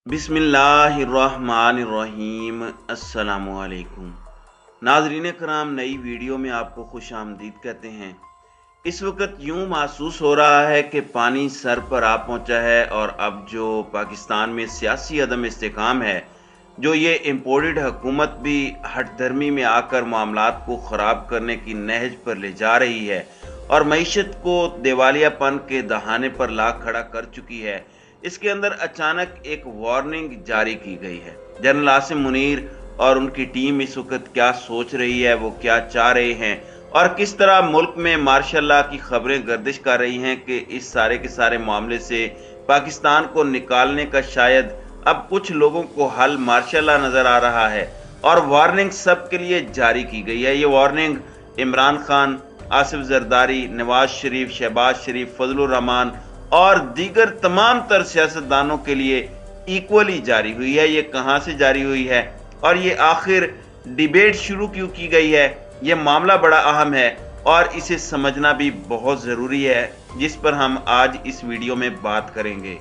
बिस्मिल्लाहिर्रहमानिर्रहीम। अस्सलामुअलैकुम नाजरीन कराम, नई वीडियो में आपको खुश आमदीद कहते हैं। इस वक्त यूं महसूस हो रहा है कि पानी सर पर आ पहुंचा है और अब जो पाकिस्तान में सियासी अदम इस्तेकाम है, जो ये इम्पोर्टेड हुकूमत भी हट धर्मी में आकर मामलात को ख़राब करने की नहज पर ले जा रही है और मईशत को दिवालियापन के दहाने पर ला खड़ा कर चुकी है। इसके अंदर अचानक एक वार्निंग जारी की गई है। जनरल आसिम मुनीर और उनकी टीम इस वक्त क्या सोच रही है, वो क्या चाह रहे हैं और किस तरह मुल्क में मार्शल लॉ की खबरें गर्दिश कर रही हैं कि इस सारे के सारे मामले से पाकिस्तान को निकालने का शायद अब कुछ लोगों को हल मार्शल लॉ नजर आ रहा है और वार्निंग सबके लिए जारी की गई है। ये वार्निंग इमरान खान, आसिफ जरदारी, नवाज शरीफ, शहबाज शरीफ, फजलुर रहमान और दीगर तमाम तर सियासतदानों के लिए इक्वली जारी हुई है। ये कहां से जारी हुई है और ये आखिर डिबेट शुरू क्यों की गई है, ये मामला बड़ा अहम है और इसे समझना भी बहुत ज़रूरी है, जिस पर हम आज इस वीडियो में बात करेंगे।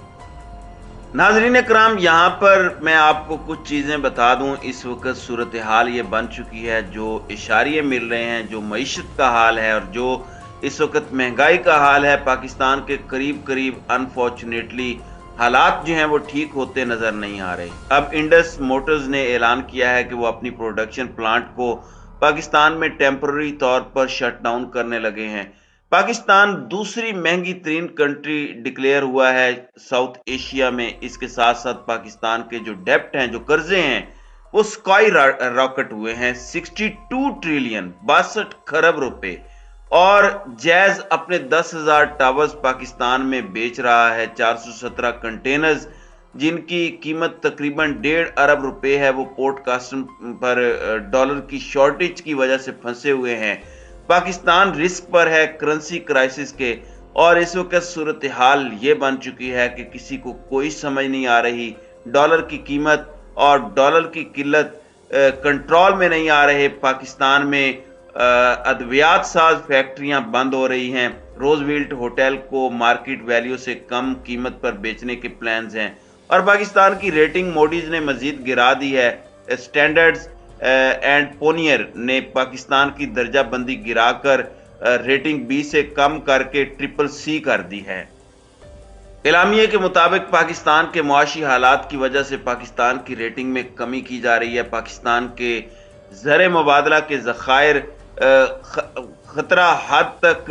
नाजरीन कराम, यहाँ पर मैं आपको कुछ चीज़ें बता दूं। इस वक्त सूरत हाल ये बन चुकी है, जो इशारे मिल रहे हैं, जो मईशत का हाल है और जो इस वक्त महंगाई का हाल है, पाकिस्तान के करीब करीब अनफॉर्चुनेटली हालात जो हैं वो ठीक होते नज़र नहीं आ रहे। अब इंडस मोटर्स ने ऐलान किया है कि वो अपनी प्रोडक्शन प्लांट को पाकिस्तान में टेम्पररी तौर पर शट डाउन करने लगे हैं। पाकिस्तान दूसरी महंगी तरीन कंट्री डिक्लेयर हुआ है साउथ एशिया में। इसके साथ साथ पाकिस्तान के जो डेप्ट हैं, जो कर्जे हैं, वो स्काई रॉकेट हुए हैं। 62 ट्रिलियन 62 खरब रुपए। और जैज अपने 10,000 टावर्स पाकिस्तान में बेच रहा है। 417 कंटेनर्स जिनकी कीमत तकरीबन 1.5 अरब रुपए है, वो पोर्ट कस्टम पर डॉलर की शॉर्टेज की वजह से फंसे हुए हैं। पाकिस्तान रिस्क पर है करेंसी क्राइसिस के और इस वक्त सूरत हाल ये बन चुकी है कि किसी को कोई समझ नहीं आ रही। डॉलर की कीमत और डॉलर की किल्लत कंट्रोल में नहीं आ रहे। पाकिस्तान में अद्वियात साज फैक्ट्रियां बंद हो रही हैं। रोजवेल्ट होटल को मार्केट वैल्यू से कम कीमत पर बेचने के प्लान्स हैं और पाकिस्तान की रेटिंग मोडीज ने मजीद गिरा दी है। स्टैंडर्ड्स एंड पोनियर ने पाकिस्तान की दर्जा बंदी गिराकर रेटिंग बी से कम करके CCC कर दी है। एलामिया के मुताबिक पाकिस्तान के मुआशी हालात की वजह से पाकिस्तान की रेटिंग में कमी की जा रही है। पाकिस्तान के ज़र मुबादला के ज़खायर खतरा हद तक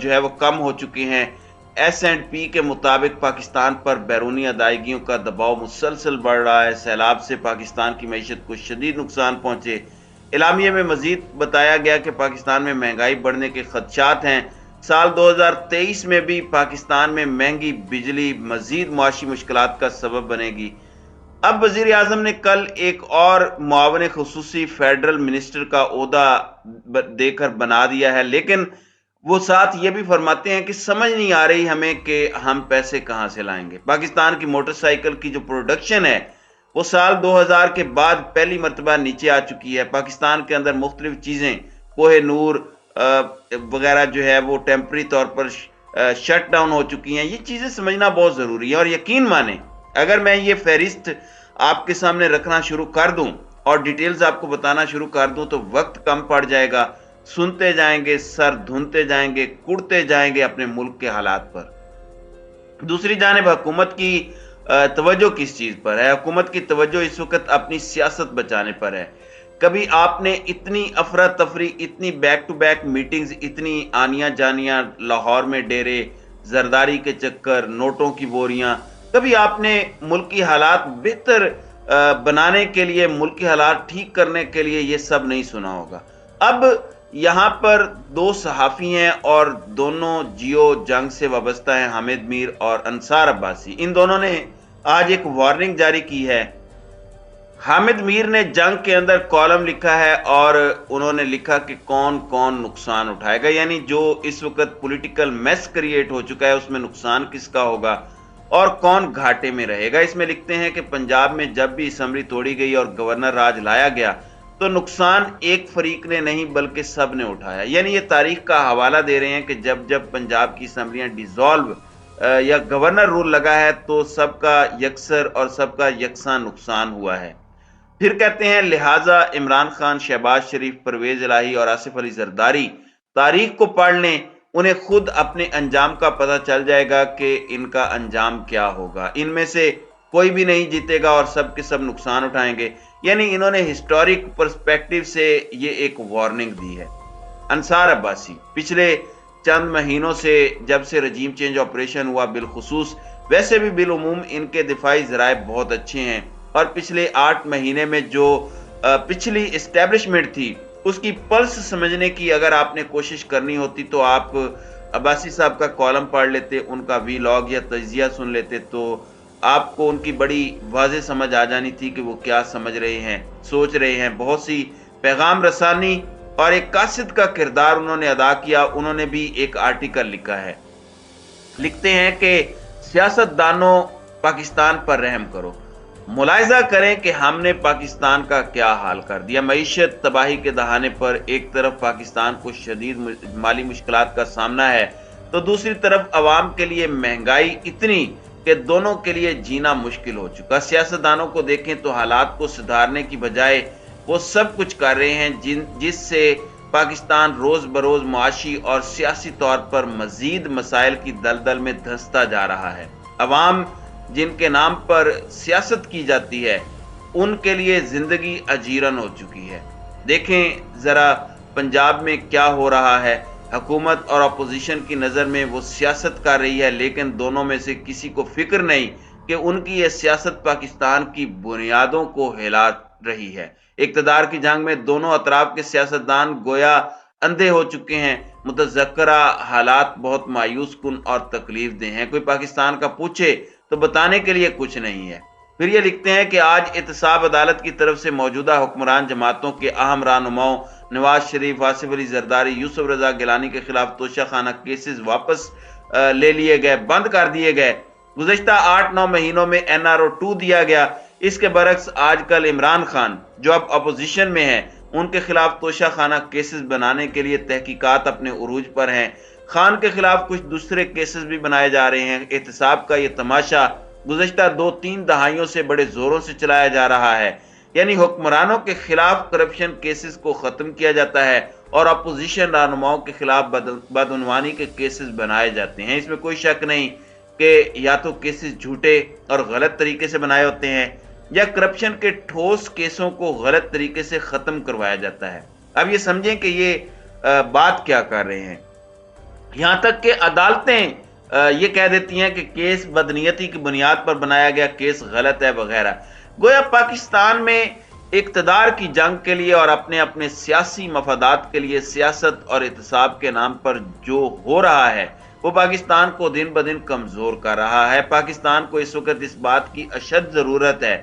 जो है वो कम हो चुके हैं। S&P के मुताबिक पाकिस्तान पर बैरूनी अदायगियों का दबाव मुसलसल बढ़ रहा है। सैलाब से पाकिस्तान की मईशत को शदीद नुकसान पहुंचे। एलामिया में मजीद बताया गया कि पाकिस्तान में महंगाई बढ़ने के खदशात हैं। साल 2023 में भी पाकिस्तान में महंगी बिजली मजीद मुआशी मुश्किलात का सबब बनेगी। अब वजीर आजम ने कल एक और मुआवन खुसूसी फेडरल मिनिस्टर का ओहदा देकर बना दिया है, लेकिन वो साथ ये भी फरमाते हैं कि समझ नहीं आ रही हमें कि हम पैसे कहां से लाएंगे। पाकिस्तान की मोटरसाइकिल की जो प्रोडक्शन है वो साल 2000 के बाद पहली मरतबा नीचे आ चुकी है। पाकिस्तान के अंदर मुख्तलिफ चीज़ें, कोहे नूर वगैरह जो है वो टेम्पररी तौर पर शट डाउन हो चुकी हैं। ये चीज़ें समझना बहुत ज़रूरी है और यकीन माने, अगर मैं ये फहरिस्त आपके सामने रखना शुरू कर दूं और डिटेल्स आपको बताना शुरू कर दूं तो वक्त कम पड़ जाएगा। सुनते जाएंगे, सर धुनते जाएंगे, कुड़ते जाएंगे अपने मुल्क के हालात पर। दूसरी जानिब हुकूमत की तवज्जो किस चीज़ पर है? हुकूमत की तवज्जो इस वक्त अपनी सियासत बचाने पर है। कभी आपने इतनी अफरा तफरी, इतनी बैक टू बैक मीटिंग्स, इतनी आनियां जानियां, लाहौर में डेरे, जरदारी के चक्कर, नोटों की बोरियां, कभी आपने मुल्क की हालात बेहतर बनाने के लिए, मुल्क की हालात ठीक करने के लिए ये सब नहीं सुना होगा। अब यहाँ पर दो सहाफ़ी हैं और दोनों जियो जंग से वाबस्ता हैं, हामिद मीर और अंसार अब्बासी। इन दोनों ने आज एक वार्निंग जारी की है। हामिद मीर ने जंग के अंदर कॉलम लिखा है और उन्होंने लिखा कि कौन कौन नुकसान उठाएगा, यानी जो इस वक्त पॉलिटिकल मेस क्रिएट हो चुका है उसमें नुकसान किसका होगा और कौन घाटे में रहेगा। इसमें लिखते हैं कि पंजाब में जब भी असम्बली तोड़ी गई और गवर्नर राज लाया गया तो नुकसान एक फरीक ने नहीं बल्कि सब ने उठाया। यानी ये तारीख का हवाला दे रहे हैं कि जब जब पंजाब की असम्बलियां डिसॉल्व یا گورنر رول لگا ہے تو سب کا یکسر اور سب کا یکساں نقصان ہوا ہے۔ پھر کہتے ہیں لہٰذا عمران خان، شہباز شریف، پرویز الہی اور آصف علی زرداری تاریخ کو پڑھ لیں، انہیں خود اپنے انجام کا پتہ چل جائے گا کہ ان کا انجام کیا ہوگا۔ ان میں سے کوئی بھی نہیں جیتے گا اور سب کے سب نقصان اٹھائیں گے۔ یعنی انہوں نے ہسٹورک پرسپیکٹیو سے یہ ایک وارننگ دی ہے۔ انصار عباسی پچھلے چند مہینوں سے جب سے رجیم چینج آپریشن ہوا، بالخصوص ویسے بھی بالعموم ان کے دفاعی ذرائع بہت اچھے ہیں، اور پچھلے 8 مہینے میں جو پچھلی اسٹیبلشمنٹ تھی اس کی پلس سمجھنے کی اگر آپ نے کوشش کرنی ہوتی تو آپ عباسی صاحب کا کالم پڑھ لیتے، ان کا ویلاگ یا تجزیہ سن لیتے، تو آپ کو ان کی بڑی واضح سمجھ آ جانی تھی کہ وہ کیا سمجھ رہے ہیں، سوچ رہے ہیں۔ بہت سی پیغام رسانی اور ایک قاصد کا کردار انہوں نے ادا کیا۔ انہوں نے بھی ایک آرٹیکل لکھا ہے، لکھتے ہیں کہ سیاست دانوں پاکستان پر رحم کرو، ملاحظہ کریں کہ ہم نے پاکستان کا کیا حال کر دیا۔ معیشت تباہی کے دہانے پر ایک طرف پاکستان کو شدید مالی مشکلات کا سامنا ہے تو دوسری طرف عوام کے لیے مہنگائی اتنی کہ دونوں کے لیے جینا مشکل ہو چکا۔ سیاستدانوں کو دیکھیں تو حالات کو سدھارنے کی بجائے وہ سب کچھ کر رہے ہیں جس سے پاکستان روز بروز معاشی اور سیاسی طور پر مزید مسائل کی دلدل میں دھنستا جا رہا ہے۔ عوام جن کے نام پر سیاست کی جاتی ہے ان کے لیے زندگی اجیرن ہو چکی ہے۔ دیکھیں ذرا پنجاب میں کیا ہو رہا ہے۔ حکومت اور اپوزیشن کی نظر میں وہ سیاست کر رہی ہے، لیکن دونوں میں سے کسی کو فکر نہیں کہ ان کی یہ سیاست پاکستان کی بنیادوں کو ہلا رہی ہے۔ اقتدار کی جنگ میں دونوں اطراف کے سیاستدان گویا اندھے ہو چکے ہیں۔ متذکرہ حالات بہت مایوس کن اور تکلیف دہ ہیں۔ کوئی پاکستان کا پوچھے تو بتانے کے لیے کچھ نہیں ہے۔ پھر یہ لکھتے ہیں کہ آج احتساب عدالت کی طرف سے موجودہ حکمران جماعتوں کے اہم رہنماؤں نواز شریف، آصف علی زرداری، یوسف رضا گیلانی کے خلاف توشہ خانہ کیسز واپس لے لیے گئے، بند کر دیے گئے۔ گزشتہ 8-9 مہینوں میں NRO 2 دیا گیا۔ اس کے برعکس آج کل عمران خان جو اب اپوزیشن میں ہیں ان کے خلاف توشہ خانہ کیسز بنانے کے لیے تحقیقات اپنے عروج پر ہیں۔ خان کے خلاف کچھ دوسرے کیسز بھی بنائے جا رہے ہیں۔ احتساب کا یہ تماشا گزشتہ 2-3 دہائیوں سے بڑے زوروں سے چلایا جا رہا ہے۔ یعنی حکمرانوں کے خلاف کرپشن کیسز کو ختم کیا جاتا ہے اور اپوزیشن رہنماؤں کے خلاف بدعنوانی کے کیسز بنائے جاتے ہیں۔ اس میں کوئی شک نہیں کہ یا تو کیسز جھوٹے اور غلط طریقے سے بنائے ہوتے ہیں یا کرپشن کے ٹھوس کیسوں کو غلط طریقے سے ختم کروایا جاتا ہے۔ اب یہ سمجھیں کہ یہ بات کیا کر رہے ہیں، یہاں تک کہ عدالتیں یہ کہہ دیتی ہیں کہ کیس بدنیتی کی بنیاد پر بنایا گیا کیس غلط ہے وغیرہ۔ گویا پاکستان میں اقتدار کی جنگ کے لیے اور اپنے اپنے سیاسی مفادات کے لیے سیاست اور احتساب کے نام پر جو ہو رہا ہے وہ پاکستان کو دن بدن کمزور کر رہا ہے۔ پاکستان کو اس وقت اس بات کی اشد ضرورت ہے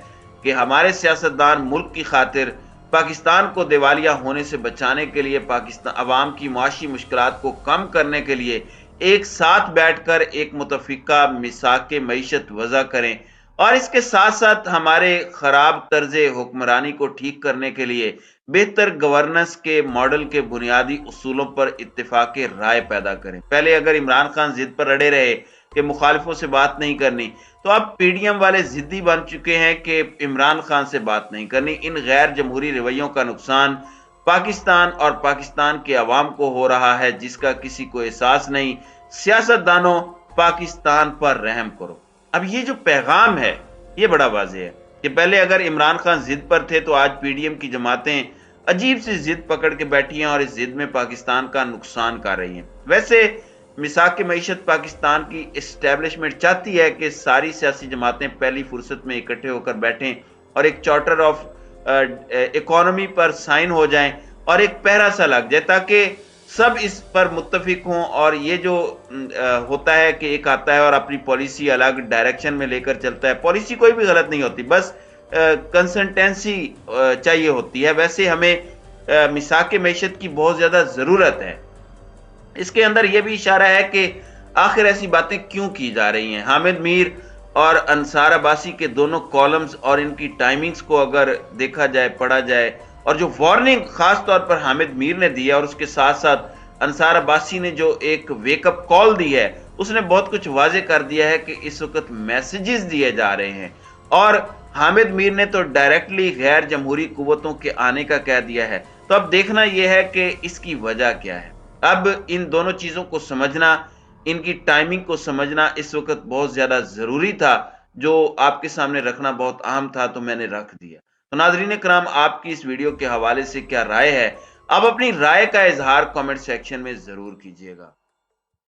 کہ ہمارے سیاستدان ملک کی خاطر پاکستان کو دیوالیہ ہونے سے بچانے کے لیے، پاکستان عوام کی معاشی مشکلات کو کم کرنے کے لیے ایک ساتھ بیٹھ کر ایک متفقہ میثاق معیشت وضع کریں، اور اس کے ساتھ ساتھ ہمارے خراب طرز حکمرانی کو ٹھیک کرنے کے لیے بہتر گورننس کے ماڈل کے بنیادی اصولوں پر اتفاق رائے پیدا کریں۔ پہلے اگر عمران خان ضد پر اڑے رہے کہ مخالفوں سے بات نہیں کرنی، تو اب پی ڈی ایم والے ضدی بن چکے ہیں کہ عمران خان سے بات نہیں کرنی۔ ان غیر جمہوری رویوں کا نقصان پاکستان اور پاکستان کے عوام کو ہو رہا ہے جس کا کسی کو احساس نہیں۔ سیاست دانوں پاکستان پر رحم کرو۔ اب یہ جو پیغام ہے یہ بڑا واضح ہے کہ پہلے اگر عمران خان ضد پر تھے تو آج پی ڈی ایم کی جماعتیں عجیب سی ضد پکڑ کے بیٹھی ہیں اور اس ضد میں پاکستان کا نقصان کر رہی ہیں۔ ویسے میثاق معیشت پاکستان کی اسٹیبلشمنٹ چاہتی ہے کہ ساری سیاسی جماعتیں پہلی فرصت میں اکٹھے ہو کر بیٹھیں اور ایک چارٹر آف اکانومی پر سائن ہو جائیں اور ایک پہرا سا لگ جائے تاکہ سب اس پر متفق ہوں، اور یہ جو ہوتا ہے کہ ایک آتا ہے اور اپنی پالیسی الگ ڈائریکشن میں لے کر چلتا ہے، پالیسی کوئی بھی غلط نہیں ہوتی، بس کنسنٹینسی چاہیے ہوتی ہے۔ ویسے ہمیں میثاق معیشت کی بہت زیادہ ضرورت ہے۔ اس کے اندر یہ بھی اشارہ ہے کہ آخر ایسی باتیں کیوں کی جا رہی ہیں۔ حامد میر اور انصار عباسی کے دونوں کالمز اور ان کی ٹائمنگز کو اگر دیکھا جائے، پڑھا جائے، اور جو وارننگ خاص طور پر حامد میر نے دی ہے اور اس کے ساتھ ساتھ انصار عباسی نے جو ایک ویک اپ کال دی ہے، उसने बहुत कुछ वाजे कर दिया है कि इस वक्त मैसेजेस दिए जा रहे हैं, और हामिद मीर ने तो डायरेक्टली गैर जमहूरी कुव्वतों के आने का कह दिया है। तो अब देखना यह है कि इसकी वजह क्या है। अब इन दोनों चीजों को समझना, इनकी टाइमिंग को समझना इस वक्त बहुत ज्यादा जरूरी था, जो आपके सामने रखना बहुत अहम था, तो मैंने रख दिया। तो नाजरीन कराम, आपकी इस वीडियो के हवाले से क्या राय है? आप अपनी राय का इजहार कमेंट सेक्शन में जरूर कीजिएगा।